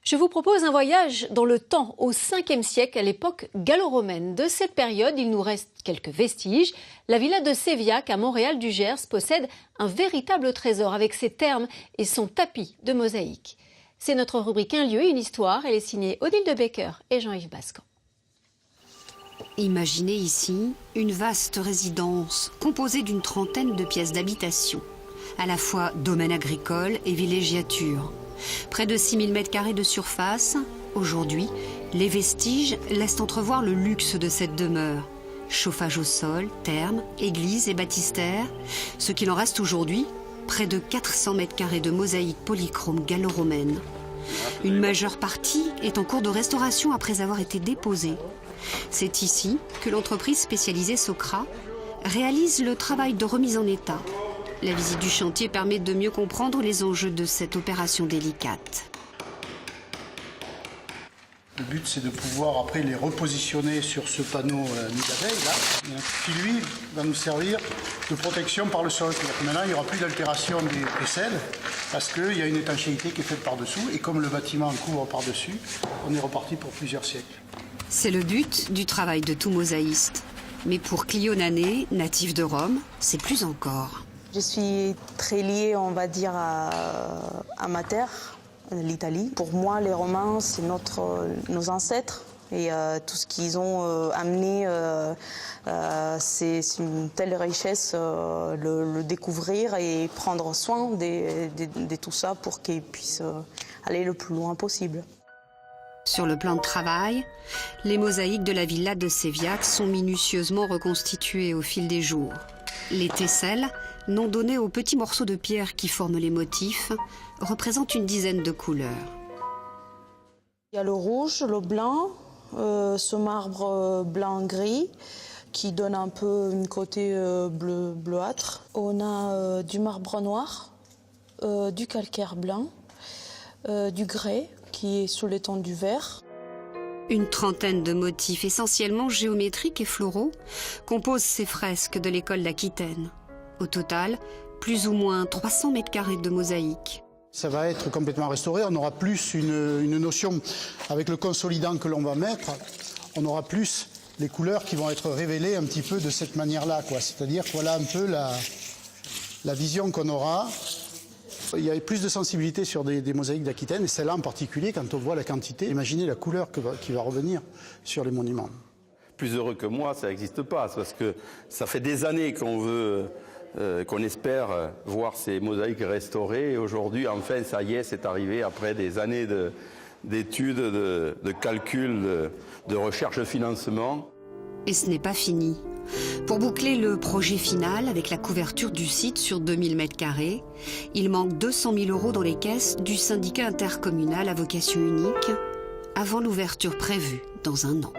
Je vous propose un voyage dans le temps, au 5e siècle, à l'époque gallo-romaine. De cette période, il nous reste quelques vestiges. La villa de Séviac, à Montréal du Gers, possède un véritable trésor avec ses thermes et son tapis de mosaïque. C'est notre rubrique Un lieu, une histoire. Elle est signée Odile de Becker et Jean-Yves Bascan. Imaginez ici une vaste résidence composée d'une trentaine de pièces d'habitation, à la fois domaine agricole et villégiature. Près de 6000 m² de surface, aujourd'hui, les vestiges laissent entrevoir le luxe de cette demeure. Chauffage au sol, thermes, église et baptistère. Ce qu'il en reste aujourd'hui, près de 400 m² de mosaïque polychrome gallo-romaine. Une majeure partie est en cours de restauration après avoir été déposée. C'est ici que l'entreprise spécialisée Socra réalise le travail de remise en état. La visite du chantier permet de mieux comprendre les enjeux de cette opération délicate. Le but, c'est de pouvoir après les repositionner sur ce panneau nid d'abeilles là, qui lui va nous servir de protection par le sol. Maintenant, il n'y aura plus d'altération des aisselles parce qu'il y a une étanchéité qui est faite par-dessous et comme le bâtiment couvre par-dessus, on est reparti pour plusieurs siècles. C'est le but du travail de tout mosaïste. Mais pour Clio Nané, natif de Rome, c'est plus encore. Je suis très liée, on va dire, à ma terre, l'Italie. Pour moi, les Romains, c'est nos ancêtres. Et tout ce qu'ils ont amené, c'est une telle richesse, le découvrir et prendre soin de tout ça pour qu'ils puissent aller le plus loin possible. Sur le plan de travail, les mosaïques de la villa de Séviac sont minutieusement reconstituées au fil des jours. Les tesselles, nom donné aux petits morceaux de pierre qui forment les motifs, représentent une dizaine de couleurs. Il y a le rouge, le blanc, ce marbre blanc-gris qui donne un peu une côté bleuâtre. On a du marbre noir, du calcaire blanc, du grès qui est sous les tons du vert. Une trentaine de motifs essentiellement géométriques et floraux composent ces fresques de l'école d'Aquitaine. Au total, plus ou moins 300 m² de mosaïque. Ça va être complètement restauré, on aura plus une notion avec le consolidant que l'on va mettre, on aura plus les couleurs qui vont être révélées un petit peu de cette manière-là, c'est-à-dire voilà un peu la vision qu'on aura. Il y a plus de sensibilité sur des mosaïques d'Aquitaine, et celle-là en particulier, quand on voit la quantité, imaginez la couleur qui va revenir sur les monuments. Plus heureux que moi, ça n'existe pas, parce que ça fait des années qu'on espère voir ces mosaïques restaurées, et aujourd'hui, enfin, ça y est, c'est arrivé après des années d'études, de calculs, de recherche de financement. Et ce n'est pas fini. Pour boucler le projet final avec la couverture du site sur 2000 m², il manque 200 000 € dans les caisses du syndicat intercommunal à vocation unique avant l'ouverture prévue dans un an.